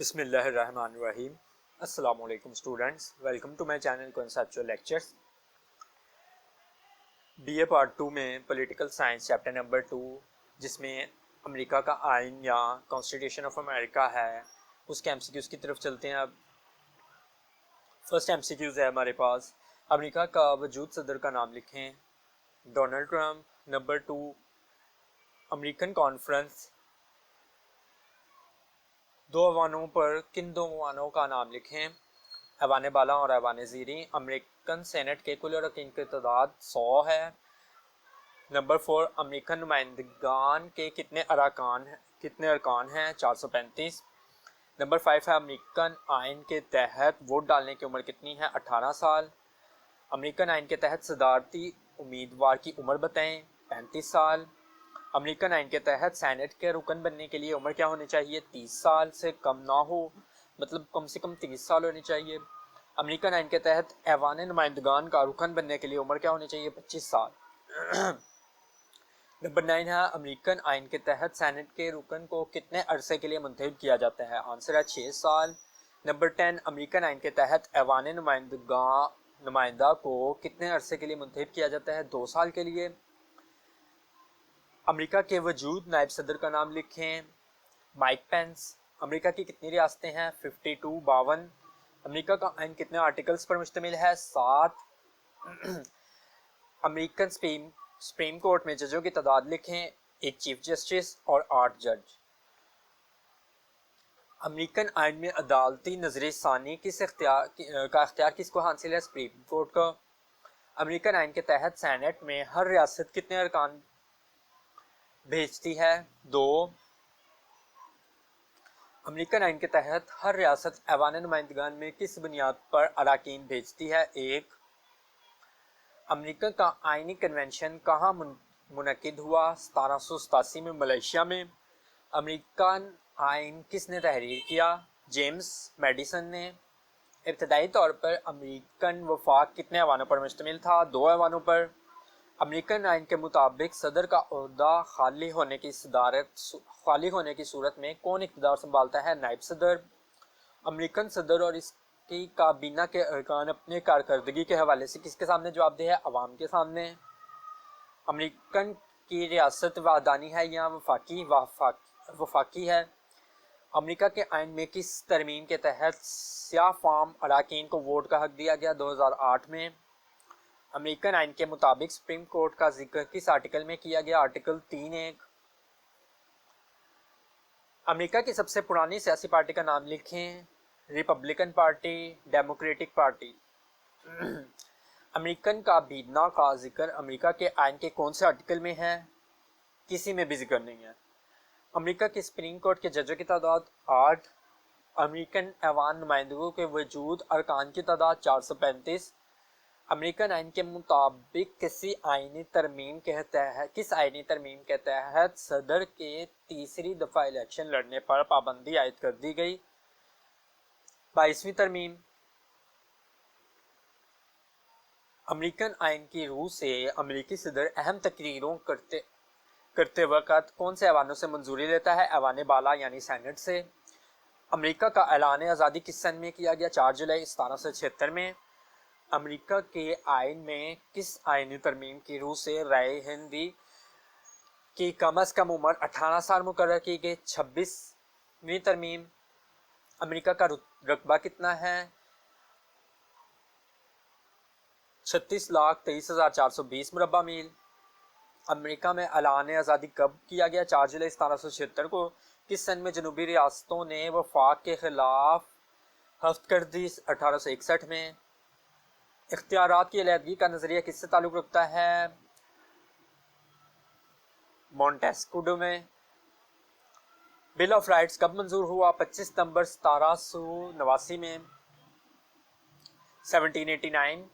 بسم اللہ الرحمن الرحیم. السلام علیکم students, welcome to my channel conceptual lectures. B A part 2 میں پولیٹیکل سائنس چیپٹر نمبر 2 جس میں امریکہ کا آئین یا کانسٹیٹیوشن آف امریکہ ہے, اس کے ایم سی کیوز کی طرف چلتے ہیں. اب فرسٹ ایم سی کیوز ہے ہمارے پاس, امریکہ کا وجود صدر کا نام لکھیں. Donald Trump. Number 2, American conference. دو ایوانوں پر کن دو ایوانوں کا نام لکھیں؟ ایوان بالا اور ایوان زیریں. امریکن سینٹ کے کل اراکین کی تعداد 100 ہے. نمبر 4, امریکن نمائندگان کے کتنے ارکان ہیں؟ 435. نمبر 5 ہے, امریکن آئین کے تحت ووٹ ڈالنے کی عمر کتنی ہے؟ 18 سال. امریکن آئین کے تحت صدارتی امیدوار کی عمر بتائیں؟ 35 سال. امریکن آئین کے تحت سینٹ کے رکن بننے کے لیے عمر کیا ہونی چاہیے؟ 30 سال سے کم نہ ہو, مطلب کم سے کم 30 سال ہونی چاہیے. امریکن آئین کے تحت ایوان نمائندگان کا رکن بننے کے لیے عمر کیا ہونی چاہیے؟ 25 سال. نمبر 9 ہے, امریکن آئین کے تحت سینٹ کے رکن کو کتنے عرصے کے لیے منتخب کیا جاتا ہے؟ آنسر ہے 6 سال. نمبر 10, امریکن آئین کے تحت ایوان نمائندہ کو کتنے عرصے کے لیے منتخب کیا جاتا ہے؟ 2 سال کے لیے. امریکہ کے وجود نائب صدر کا نام لکھیں. مائک پینس. امریکہ کی کتنی ریاستیں ہیں؟ 52. 52. امریکہ کا آئین کتنے آرٹیکلز پر مشتمل ہے؟ 7. امریکن سپریم کورٹ میں ججوں کی تعداد لکھیں. 1 چیف جسٹس اور 8 جج. امریکن آئین میں عدالتی نظر ثانی کا اختیار کس کو حاصل ہے؟ سپریم کورٹ کا. امریکن آئین کے تحت سینٹ میں ہر ریاست کتنے ارکان بھیجتی ہے؟ 2. امریکن آئین کے تحت ہر ریاست ایوان نمائندگان میں کس بنیاد پر اراکین بھیجتی ہے؟ 1. امریکہ کا آئینی کنونشن کہاں منعقد ہوا؟ 1787 میں ملیشیا میں. امریکن آئین کس نے تحریر کیا؟ جیمز میڈیسن نے. ابتدائی طور پر امریکن وفاق کتنے ایوانوں پر مشتمل تھا؟ 2 ایوانوں پر. امریکن آئین کے مطابق صدر کا عہدہ خالی ہونے کی صورت میں کون اقتدار سنبھالتا ہے؟ نائب صدر. امریکن صدر اور اس کی کابینہ کے ارکان اپنے کارکردگی کے حوالے سے کس کے سامنے جواب دہ ہے؟ عوام کے سامنے. امریکن کی ریاست وحدانی ہے یا وفاقی ہے؟ امریکہ کے آئین میں کس ترمیم کے تحت سیاہ فام اراکین کو ووٹ کا حق دیا گیا؟ 2008 میں. امریکن آئین کے مطابق سپریم کورٹ کا ذکر کس آرٹیکل میں کیا گیا؟ آرٹیکل 3(1). امریکہ کی سب سے پرانی سیاسی پارٹی کا نام لکھیں. Republican party. Democratic party. American کابینہ کا ذکر امریکہ کے آئین کے کون سے آرٹیکل میں ہے؟ کسی میں بھی ذکر نہیں ہے. امریکہ کے سپریم کورٹ کے ججوں کی تعداد 8. امریکن ایوان نمائندگوں کے وجود ارکان کی تعداد 435. امریکن آئین کے مطابق کس آئینی ترمیم کے تحت صدر کے تیسری دفعہ الیکشن لڑنے پر پابندی عائد کر دی گئی؟ 22ویں ترمیم. امریکن آئین کی روح سے امریکی صدر اہم تقریروں کرتے وقت کون سے ایوانوں سے منظوری لیتا ہے؟ ایوان بالا یعنی سینٹ سے. امریکہ کا اعلان آزادی کس سن میں کیا گیا؟ 4 جولائی 1776 میں. امریکہ کے آئین میں کس آئینی ترمیم کی روح سے رائے ہندی کی کم از کم عمر 18 سال مقرر کی گئی؟ 26ویں ترمیم. امریکہ کا رقبہ کتنا ہے؟ 36,23,420 مربع میل. امریکہ میں اعلان آزادی کب کیا گیا؟ 4 جولائی 1776 کو. کس سن میں جنوبی ریاستوں نے وفاق کے خلاف ہفت کر دی؟ 1861 میں. اختیارات کی علیحدگی کا نظریہ کس سے تعلق رکھتا ہے؟ مونٹیسکیو میں. بل آف رائٹس کب منظور ہوا؟ 25 ستمبر 1789 میں. 1789.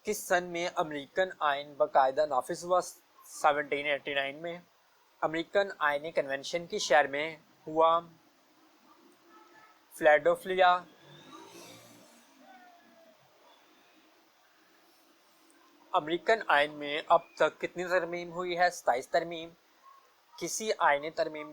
کس سن میں امریکن آئین باقاعدہ نافذ ہوا؟ 1789 میں. امریکن آئینی کنونشن کی شہر میں ہوا؟ فلیڈلفیا. امریکن آئین میں اب تک کتنی ترمیم ہوئی ہے؟ 27 ترمیم. کسی آئینی ترمیم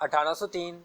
1803।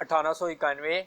1891।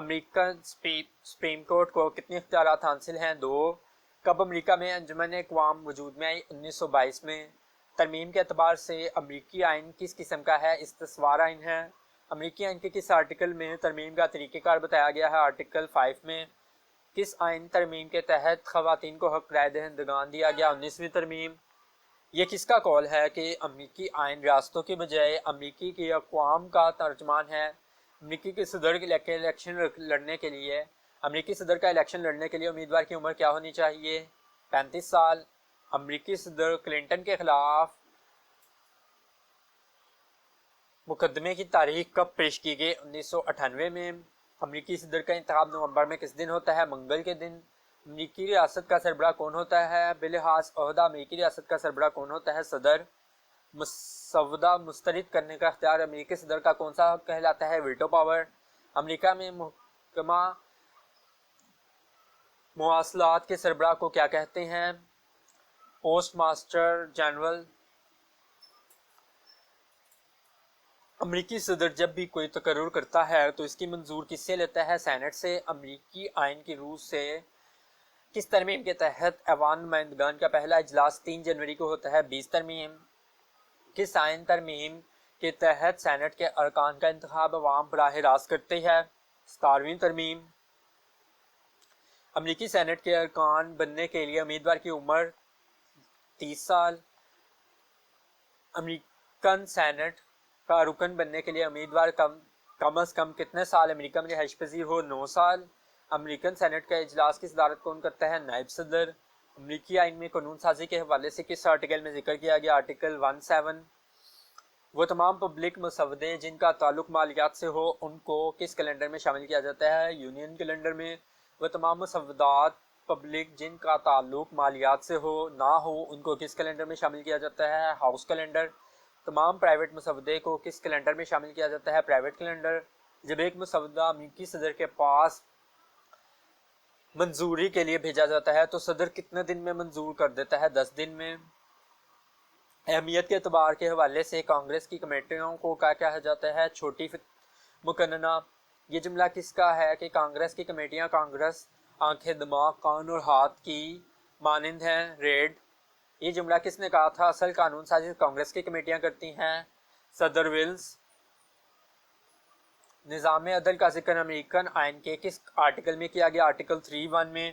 امریکن سپریم کورٹ کو کتنے اختیارات حاصل ہیں؟ 2۔ کب امریکہ میں انجمن اقوام وجود میں آئی؟ 1922 میں۔ ترمیم کے اعتبار سے امریکی آئین کس قسم کا ہے؟ استثمار آئین ہے۔ امریکی آئین کے کس آرٹیکل میں ترمیم کا طریقہ کار بتایا گیا ہے؟ آرٹیکل 5 میں۔ کس آئین ترمیم کے تحت خواتین کو حق رائے دہندگان دیا گیا؟ 19ویں ترمیم۔ یہ کس کا قول ہے کہ امریکی آئین ریاستوں کی بجائے امریکی کے اقوام کا ترجمان ہے؟ امریکی کے صدر کا الیکشن لڑنے کے لیے امیدوار کی عمر کیا ہونی چاہیے؟ 35 سال۔ امریکی صدر کلنٹن کے خلاف مقدمے کی تاریخ کب پیش کی گئی؟ 1998 میں۔ امریکی صدر کا انتخاب نومبر میں کس دن ہوتا ہے؟ منگل کے دن۔ امریکی ریاست کا سربراہ کون ہوتا ہے؟ بلحاظ عہدہ امریکی ریاست کا سربراہ کون ہوتا ہے؟ صدر۔ مسودہ مسترد کرنے کا اختیار امریکی صدر کا کون سا حق کہلاتا ہے؟ Veto power. امریکہ میں محکمہ مواصلات کے سربراہ کو کیا کہتے ہیں؟ Post master general. امریکی صدر جب بھی کوئی تقرر کرتا ہے تو اس کی منظور کس سے لیتا ہے؟ سینٹ سے۔ امریکی آئین کی روح سے کس ترمیم کے تحت ایوان نمائندگان کا پہلا اجلاس 3 جنوری کو ہوتا ہے؟ 20 ترمیم۔ کس آئین ترمیم کے تحت سینٹ کے ارکان کا انتخاب عوام براہ راست کرتے ہیں؟ 17ویں ترمیم۔ امریکی سینٹ کے ارکان بننے کے لیے امیدوار کی عمر 30 سال۔ امریکن سینٹ کا رکن بننے کے لیے امیدوار کم از کم کتنے سال امریکہ میں رہائش پذیر ہو؟ 9 سال۔ امریکن سینٹ کا اجلاس کی صدارت کون کرتا ہے؟ نائب صدر۔ امریکی آئین میں قانون سازی کے حوالے سے کس آرٹیکل میں ذکر کیا گیا؟ آرٹیکل 17۔ وہ تمام پبلک مسودے جن کا تعلق مالیات سے ہو ان کو کس کیلنڈر میں شامل کیا جاتا ہے؟ یونین کیلنڈر میں۔ وہ تمام مسودات پبلک جن کا تعلق مالیات سے ہو نہ ہو ان کو کس کیلنڈر میں شامل کیا جاتا ہے؟ House calendar. تمام پرائیویٹ مسودے کو کس کیلنڈر میں شامل کیا جاتا ہے؟ Private calendar. جب ایک مسودہ امریکی صدر کے پاس منظوری کے لیے بھیجا جاتا ہے تو صدر کتنے دن میں منظور کر دیتا ہے؟ 10 دن میں۔ اہمیت کے اعتبار کے حوالے سے کانگریس کی کمیٹیوں کو کیا کہا جاتا ہے؟ چھوٹی مقننہ۔ یہ جملہ کس کا ہے کہ کانگریس کی کمیٹیاں کانگریس آنکھیں، دماغ، کان اور ہاتھ کی مانند ہیں؟ ریڈ۔ یہ جملہ کس نے کہا تھا؟ اصل قانون سازی کانگریس کی کمیٹیاں کرتی ہیں؟ صدر ویلز۔ نظام عدل کا ذکر امریکن آئین کے کس آرٹیکل میں کیا گیا؟ آرٹیکل 3(1) میں۔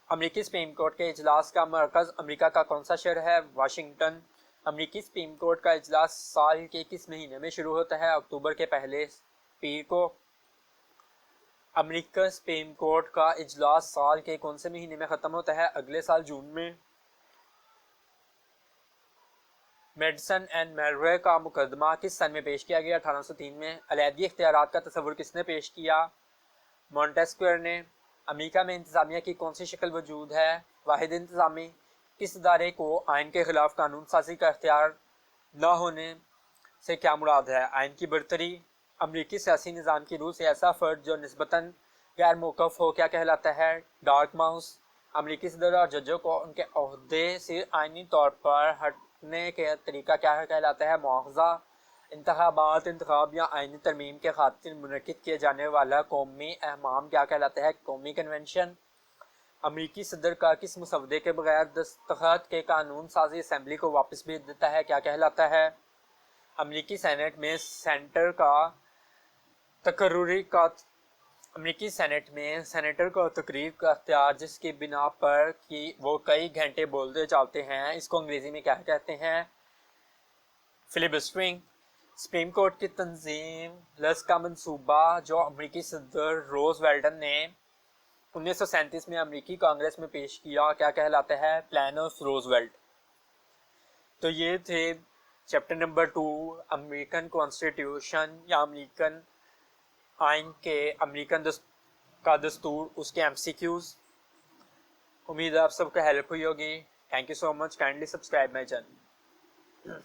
امریکی سپریم کورٹ کے اجلاس کا مرکز امریکہ کا کون سا شہر ہے؟ واشنگٹن۔ امریکی سپریم کورٹ کا اجلاس سال کے کس مہینے میں شروع ہوتا ہے؟ اکتوبر کے پہلے پیر کو۔ امریکن سپریم کورٹ کا اجلاس سال کے کون سے مہینے میں ختم ہوتا ہے؟ اگلے سال جون میں۔ میڈیسن اینڈ میلروے کا مقدمہ کس سن میں پیش کیا گیا؟ 1803 میں۔ علیحدگی اختیارات کا تصور کس نے پیش کیا؟ مونٹیسکوئر نے۔ امریکہ میں انتظامیہ کی کون سی شکل وجود ہے؟ واحد انتظامی۔ کس ادارے کو آئین کے خلاف قانون سازی کا اختیار نہ ہونے سے کیا مراد ہے؟ آئین کی برتری۔ امریکی سیاسی نظام کی روح سے ایسا فرد جو نسبتاً غیر موقف ہو کیا کہلاتا ہے؟ Dark mouse. امریکی صدر اور ججوں کو ان کے عہدے سے آئینی طور پر ہٹنے کا طریقہ کیا کہلاتا ہے؟ مواخذہ۔ انتخابات، انتخاب یا آئینی ترمیم کے خاطر منعقد کیے جانے والا قومی اہتمام کیا کہلاتا ہے؟ قومی کنونشن۔ امریکی صدر کا کس مسودے کے بغیر دستخط کے قانون سازی اسمبلی کو واپس بھیج دیتا ہے کیا کہلاتا ہے؟ امریکی سینٹ میں سینیٹر کا تقریر کا اختیار جس کی بنا پر کہ وہ کئی گھنٹے بولتے چلتے ہیں اس کو انگریزی میں کیا کہتے ہیں؟ فلیبسٹرنگ۔ سپریم کورٹ کی تنظیم لس کا منصوبہ جو امریکی صدر روز ویلٹ نے 1937 میں امریکی کانگریس میں پیش کیا کیا کہلاتا ہے؟ Plan of Roosevelt. تو یہ تھے چیپٹر نمبر 2 امریکن کانسٹیٹیوشن یا امریکن آئین کے امریکن کا دستور، اس کے MCQs۔ امید ہے آپ سب کو ہیلپ ہوئی ہوگی۔ Thank you so much, kindly subscribe my channel.